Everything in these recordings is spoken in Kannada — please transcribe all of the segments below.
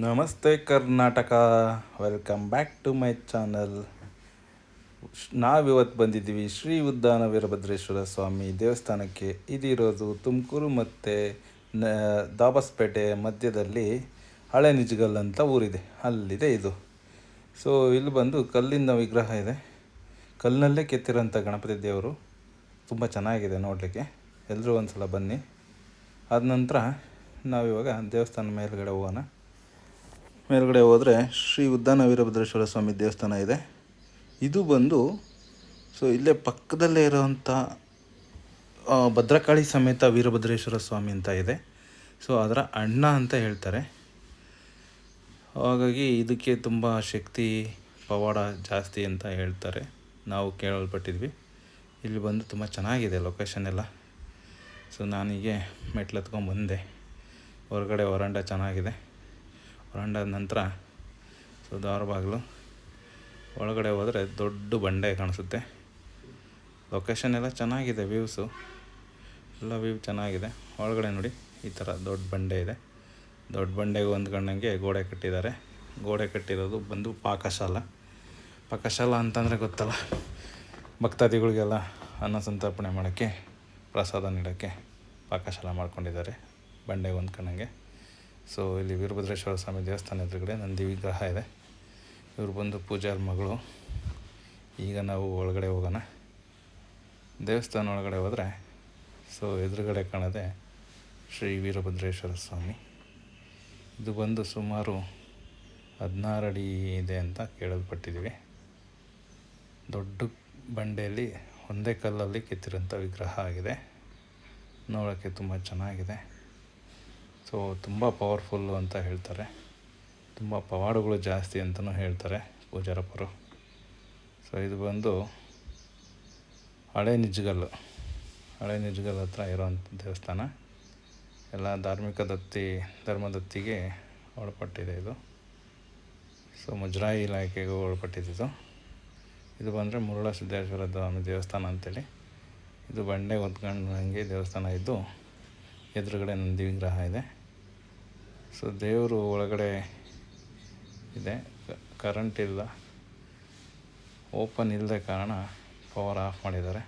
ನಮಸ್ತೆ Karnataka, welcome back to my channel. ನಾವಿವತ್ತು ಬಂದಿದ್ದೀವಿ ಶ್ರೀ ಉದ್ಯಾನ ವೀರಭದ್ರೇಶ್ವರ ಸ್ವಾಮಿ ದೇವಸ್ಥಾನಕ್ಕೆ. ಇದಿರೋದು ತುಮಕೂರು ಮತ್ತು ದಾಬಸ್ಪೇಟೆ ಮಧ್ಯದಲ್ಲಿ ಹಳೆ ನಿಜಗಲ್ ಅಂತ ಊರಿದೆ, ಅಲ್ಲಿದೆ ಇದು. ಸೊ ಇಲ್ಲಿ ಬಂದು ಕಲ್ಲಿನ ವಿಗ್ರಹ ಇದೆ, ಕಲ್ಲಿನಲ್ಲೇ ಕೆತ್ತಿರೋಂಥ ಗಣಪತಿ ದೇವರು. ತುಂಬ ಚೆನ್ನಾಗಿದೆ ನೋಡಲಿಕ್ಕೆ, ಎಲ್ಲರೂ ಒಂದು ಸಲ ಬನ್ನಿ. ಆದ ನಂತರ ನಾವಿವಾಗ ದೇವಸ್ಥಾನ ಮೇಲ್ಗಡೆ ಹೋಗೋಣ. ಮೇಲ್ಗಡೆ ಹೋದರೆ ಶ್ರೀ ಉದ್ಯಾನ ವೀರಭದ್ರೇಶ್ವರ ಸ್ವಾಮಿ ದೇವಸ್ಥಾನ ಇದೆ. ಇದು ಬಂದು ಇಲ್ಲೇ ಪಕ್ಕದಲ್ಲೇ ಇರೋವಂಥ ಭದ್ರಕಾಳಿ ಸಮೇತ ವೀರಭದ್ರೇಶ್ವರ ಸ್ವಾಮಿ ಅಂತ ಇದೆ. ಅದರ ಅಣ್ಣ ಅಂತ ಹೇಳ್ತಾರೆ. ಹಾಗಾಗಿ ಇದಕ್ಕೆ ತುಂಬ ಶಕ್ತಿ ಪವಾಡ ಜಾಸ್ತಿ ಅಂತ ಹೇಳ್ತಾರೆ, ನಾವು ಕೇಳಲ್ಪಟ್ಟಿದ್ವಿ. ಇಲ್ಲಿ ಬಂದು ತುಂಬ ಚೆನ್ನಾಗಿದೆ ಲೊಕೇಶನ್ ಎಲ್ಲ. ನಾನೀಗೆ ಮೆಟ್ಲು ಹತ್ಕೊಂಡು ಬಂದೆ. ಹೊರಗಡೆ ವರಾಂಡ ಚೆನ್ನಾಗಿದೆ. ವರಾಂಡದ ನಂತರ ದ್ವಾರ ಬಾಗಿಲು. ಒಳಗಡೆ ಹೋದರೆ ದೊಡ್ಡ ಬಂಡೆ ಕಾಣಿಸುತ್ತೆ. ಲೊಕೇಶನ್ ಎಲ್ಲ ಚೆನ್ನಾಗಿದೆ, ವ್ಯೂಸು ಎಲ್ಲ ವ್ಯೂ ಚೆನ್ನಾಗಿದೆ. ಒಳಗಡೆ ನೋಡಿ, ಈ ಥರ ದೊಡ್ಡ ಬಂಡೆ ಇದೆ. ದೊಡ್ಡ ಬಂಡೆಗೆ ಹೊಂದ್ಕೊಂಡಂಗೆ ಗೋಡೆ ಕಟ್ಟಿದ್ದಾರೆ. ಗೋಡೆ ಕಟ್ಟಿರೋದು ಬಂದು ಪಾಕಶಾಲ ಅಂತಂದರೆ ಗೊತ್ತಲ್ಲ, ಭಕ್ತಾದಿಗಳಿಗೆಲ್ಲ ಅನ್ನ ಸಂತರ್ಪಣೆ ಮಾಡೋಕ್ಕೆ, ಪ್ರಸಾದ ನೀಡೋಕ್ಕೆ ಪಾಕಶಾಲ ಮಾಡ್ಕೊಂಡಿದ್ದಾರೆ ಬಂಡೆಗೆ ಹೊಂದ್ಕೊಂಡಂಗೆ. ಇಲ್ಲಿ ವೀರಭದ್ರೇಶ್ವರ ಸ್ವಾಮಿ ದೇವಸ್ಥಾನ ಎದುರುಗಡೆ ನಂದಿ ವಿಗ್ರಹ ಇದೆ. ಇವರು ಬಂದು ಪೂಜಾರಿ ಮಗಳು. ಈಗ ನಾವು ಒಳಗಡೆ ಹೋಗೋಣ. ದೇವಸ್ಥಾನ ಒಳಗಡೆ ಹೋದರೆ ಎದುರುಗಡೆ ಕಾಣೋದೆ ಶ್ರೀ ವೀರಭದ್ರೇಶ್ವರ ಸ್ವಾಮಿ. ಇದು ಬಂದು ಸುಮಾರು 16 ಅಡಿ ಇದೆ ಅಂತ ಕೇಳಲ್ಪಟ್ಟಿದ್ದೀವಿ. ದೊಡ್ಡ ಬಂಡೆಯಲ್ಲಿ ಒಂದೇ ಕಲ್ಲಲ್ಲಿ ಕೆತ್ತಿರೋಂಥ ವಿಗ್ರಹ ಆಗಿದೆ. ನೋಡೋಕ್ಕೆ ತುಂಬ ಚೆನ್ನಾಗಿದೆ. ತುಂಬ ಪವರ್ಫುಲ್ಲು ಅಂತ ಹೇಳ್ತಾರೆ. ತುಂಬ ಪವಾಡಗಳು ಜಾಸ್ತಿ ಅಂತಲೂ ಹೇಳ್ತಾರೆ ಪೂಜಾರಪ್ಪರು. ಇದು ಬಂದು ಹಳೆ ನಿಜಗಲ್ ಹತ್ರ ಇರೋವಂಥ ದೇವಸ್ಥಾನ. ಎಲ್ಲ ಧರ್ಮದತ್ತಿಗೆ ಒಳಪಟ್ಟಿದೆ ಇದು. ಮುಜರಾಯಿ ಇಲಾಖೆಗೂ ಒಳಪಟ್ಟಿದ್ದು. ಇದು ಬಂದರೆ ಮುರುಳ ಸಿದ್ದೇಶ್ವರ ಸ್ವಾಮಿ ದೇವಸ್ಥಾನ ಅಂತೇಳಿ. ಇದು ಬಂಡೆ ಹೊತ್ಕೊಂಡಂಗೆ ದೇವಸ್ಥಾನ ಇದ್ದು, ಎದುರುಗಡೆ ನಂದಿ ವಿಗ್ರಹ ಇದೆ. ದೇವರು ಒಳಗಡೆ ಇದೆ. ಕರೆಂಟ್ ಇಲ್ಲ, ಓಪನ್ ಇಲ್ಲದೆ ಕಾರಣ ಪವರ್ ಆಫ್ ಮಾಡಿದ್ದಾರೆ.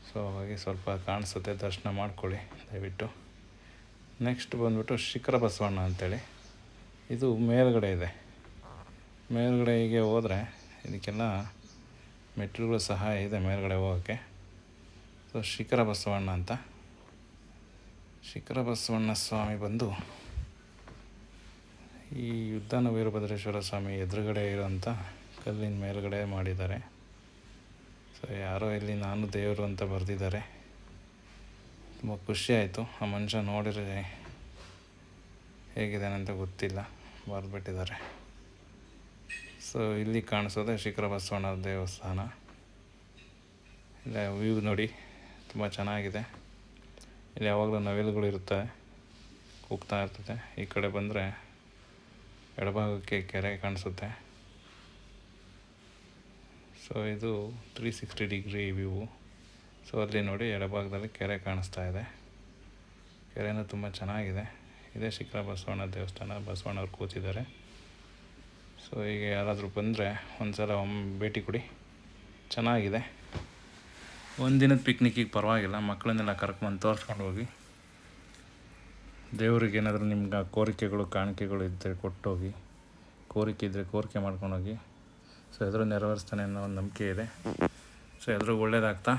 ಹಾಗಾಗಿ ಸ್ವಲ್ಪ ಕಾಣಿಸುತ್ತೆ, ದರ್ಶನ ಮಾಡ್ಕೊಳ್ಳಿ ದಯವಿಟ್ಟು. ನೆಕ್ಸ್ಟ್ ಬಂದುಬಿಟ್ಟು ಶಿಖರ ಬಸವಣ್ಣ ಅಂಥೇಳಿ. ಇದು ಮೇಲ್ಗಡೆ ಇದೆ. ಮೇಲ್ಗಡೆ ಹೀಗೆ ಹೋದರೆ ಇದಕ್ಕೆಲ್ಲ ಮೆಟ್ಟಿಲುಗಳು ಸಹ ಇದೆ ಮೇಲ್ಗಡೆ ಹೋಗೋಕ್ಕೆ. ಶಿಖರ ಬಸವಣ್ಣ ಅಂತ. ಶಿಖರ ಬಸವಣ್ಣ ಸ್ವಾಮಿ ಬಂದು ಈ ಉದ್ಯಾನ ವೀರಭದ್ರೇಶ್ವರ ಸ್ವಾಮಿ ಎದುರುಗಡೆ ಇರೋಂಥ ಕಲ್ಲಿನ ಮೇಲ್ಗಡೆ ಮಾಡಿದ್ದಾರೆ. ಯಾರೋ ಇಲ್ಲಿ ನಾನು ದೇವರು ಅಂತ ಬರೆದಿದ್ದಾರೆ. ತುಂಬ ಖುಷಿ ಆಯಿತು. ಆ ಮನುಷ್ಯ ನೋಡಿದ್ರೆ ಹೇಗಿದ್ದಾನೆ ಅಂತ ಗೊತ್ತಿಲ್ಲ, ಬರೆದ್ಬಿಟ್ಟಿದ್ದಾರೆ. ಇಲ್ಲಿ ಕಾಣಿಸೋದೆ ಶಿಖರ ಬಸವಣ್ಣ ದೇವಸ್ಥಾನ. ಇಲ್ಲ ವ್ಯೂ ನೋಡಿ, ತುಂಬ ಚೆನ್ನಾಗಿದೆ. ಇಲ್ಲಿ ಯಾವಾಗಲೂ ನವಿಲುಗಳು ಇರ್ತವೆ, ಕೂಗ್ತಾ ಇರ್ತದೆ. ಈ ಕಡೆ ಬಂದರೆ ಎಡಭಾಗಕ್ಕೆ ಕೆರೆ ಕಾಣಿಸುತ್ತೆ. ಇದು 360 ಡಿಗ್ರಿ ವ್ಯೂ. ಅಲ್ಲಿ ನೋಡಿ, ಎಡಭಾಗದಲ್ಲಿ ಕೆರೆ ಕಾಣಿಸ್ತಾ ಇದೆ. ಕೆರೆನೂ ತುಂಬ ಚೆನ್ನಾಗಿದೆ. ಇದೇ ಶಿಖರ ಬಸವಣ್ಣ ದೇವಸ್ಥಾನ. ಬಸವಣ್ಣವ್ರು ಕೂತಿದ್ದಾರೆ. ಈಗ ಯಾರಾದರೂ ಬಂದರೆ ಒಂದು ಸಲ ಭೇಟಿ ಕೊಡಿ, ಚೆನ್ನಾಗಿದೆ. ಒಂದಿನದ ಪಿಕ್ನಿಕ್ಕಿಗೆ ಪರವಾಗಿಲ್ಲ. ಮಕ್ಕಳನ್ನೆಲ್ಲ ಕರ್ಕೊಂಡು ತೋರಿಸ್ಕೊಂಡು ಹೋಗಿ. ದೇವ್ರಿಗೆ ಏನಾದರೂ ನಿಮ್ಗೆ ಕೋರಿಕೆಗಳು ಕಾಣಿಕೆಗಳು ಇದ್ದರೆ ಕೊಟ್ಟೋಗಿ, ಕೋರಿಕೆ ಇದ್ದರೆ ಮಾಡ್ಕೊಂಡೋಗಿ. ಎದುರು ನೆರವೇರಿಸ್ತಾನೆ ಅನ್ನೋ ಒಂದು ನಂಬಿಕೆ ಇದೆ. ಎಲ್ರಿಗೂ ಒಳ್ಳೇದಾಗ್ತಾ